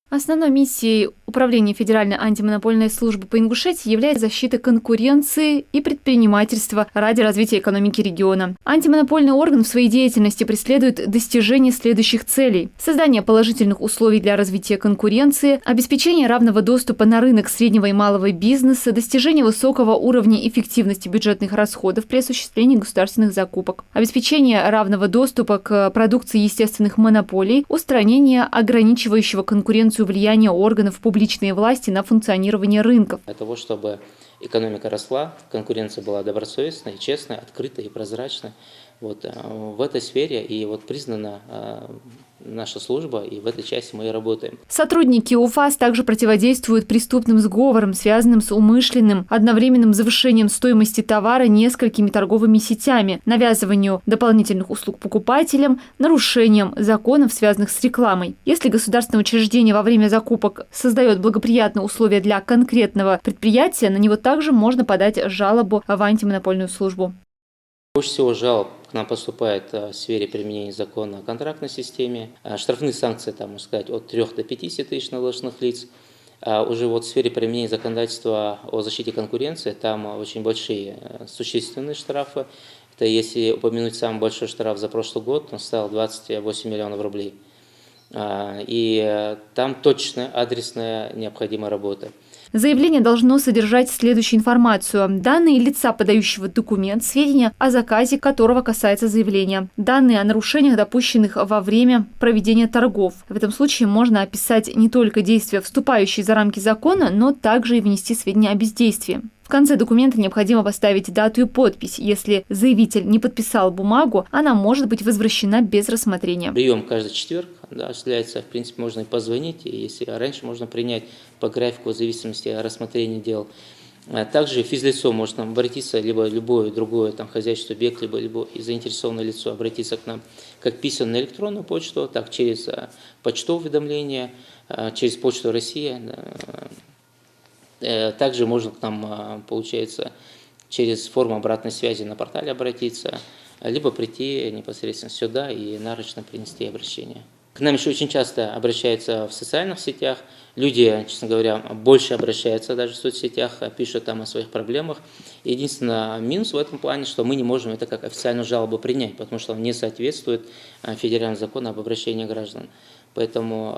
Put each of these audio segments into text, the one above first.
Основной миссией Управления Федеральной антимонопольной службы по Ингушетии является защита конкуренции и предпринимательства ради развития экономики региона. Антимонопольный орган в своей деятельности преследует достижение следующих целей: создание положительных условий для развития конкуренции, обеспечение равного доступа на рынок среднего и малого бизнеса, достижение высокого уровня эффективности бюджетных расходов при осуществлении государственных закупок, обеспечение равного доступа к продукции естественных монополий, устранение ограничивающего конкуренцию влияния органов публичной власти на функционирование рынков. Для того, чтобы экономика росла, конкуренция была добросовестной, честной, открытой и прозрачной. В этой сфере и признана наша служба, и в этой части мы и работаем. Сотрудники УФАС также противодействуют преступным сговорам, связанным с умышленным одновременным завышением стоимости товара несколькими торговыми сетями, навязыванию дополнительных услуг покупателям, нарушением законов, связанных с рекламой. Если государственное учреждение во время закупок создает благоприятные условия для конкретного предприятия, на него также можно подать жалобу в антимонопольную службу. Больше всего жалоб к нам поступает в сфере применения закона о контрактной системе. Штрафные санкции, можно сказать, от 3 до 50 тысяч на должностных лиц. Уже в сфере применения законодательства о защите конкуренции, там очень большие существенные штрафы. Это если упомянуть самый большой штраф за прошлый год, он составил 28 миллионов рублей. И там точная, адресная необходимая работа. Заявление должно содержать следующую информацию: данные лица, подающего документ, сведения о заказе, которого касается заявления, данные о нарушениях, допущенных во время проведения торгов. В этом случае можно описать не только действия, вступающие за рамки закона, но также и внести сведения о бездействии. В конце документа необходимо поставить дату и подпись. Если заявитель не подписал бумагу, она может быть возвращена без рассмотрения. Прием каждый четверг осуществляется. В принципе, можно и позвонить, и если раньше можно принять по графику в зависимости от рассмотрения дел. Также физлицо может обратиться, либо любое другое хозяйственный субъект, либо заинтересованное лицо обратиться к нам как письменно на электронную почту, так через почтовое уведомление, через Почту России. Также можно к нам, получается, через форму обратной связи на портале обратиться, либо прийти непосредственно сюда и нарочно принести обращение. К нам еще очень часто обращаются в социальных сетях. Люди, честно говоря, больше обращаются даже в соцсетях, пишут там о своих проблемах. Единственный минус в этом плане, что мы не можем это как официальную жалобу принять, потому что он не соответствует федеральному закону об обращении граждан. Поэтому,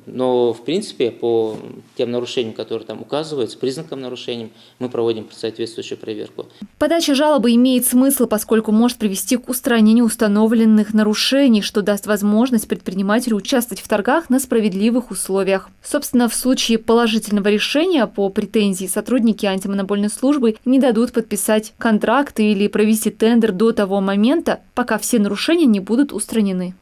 но в принципе, по тем нарушениям, которые там указываются, признакам нарушений, мы проводим соответствующую проверку. Подача жалобы имеет смысл, поскольку может привести к устранению установленных нарушений, что даст возможность предпринимателю участвовать в торгах на справедливых условиях. Собственно, в случае положительного решения по претензии сотрудники антимонопольной службы не дадут подписать контракт или провести тендер до того момента, пока все нарушения не будут устранены.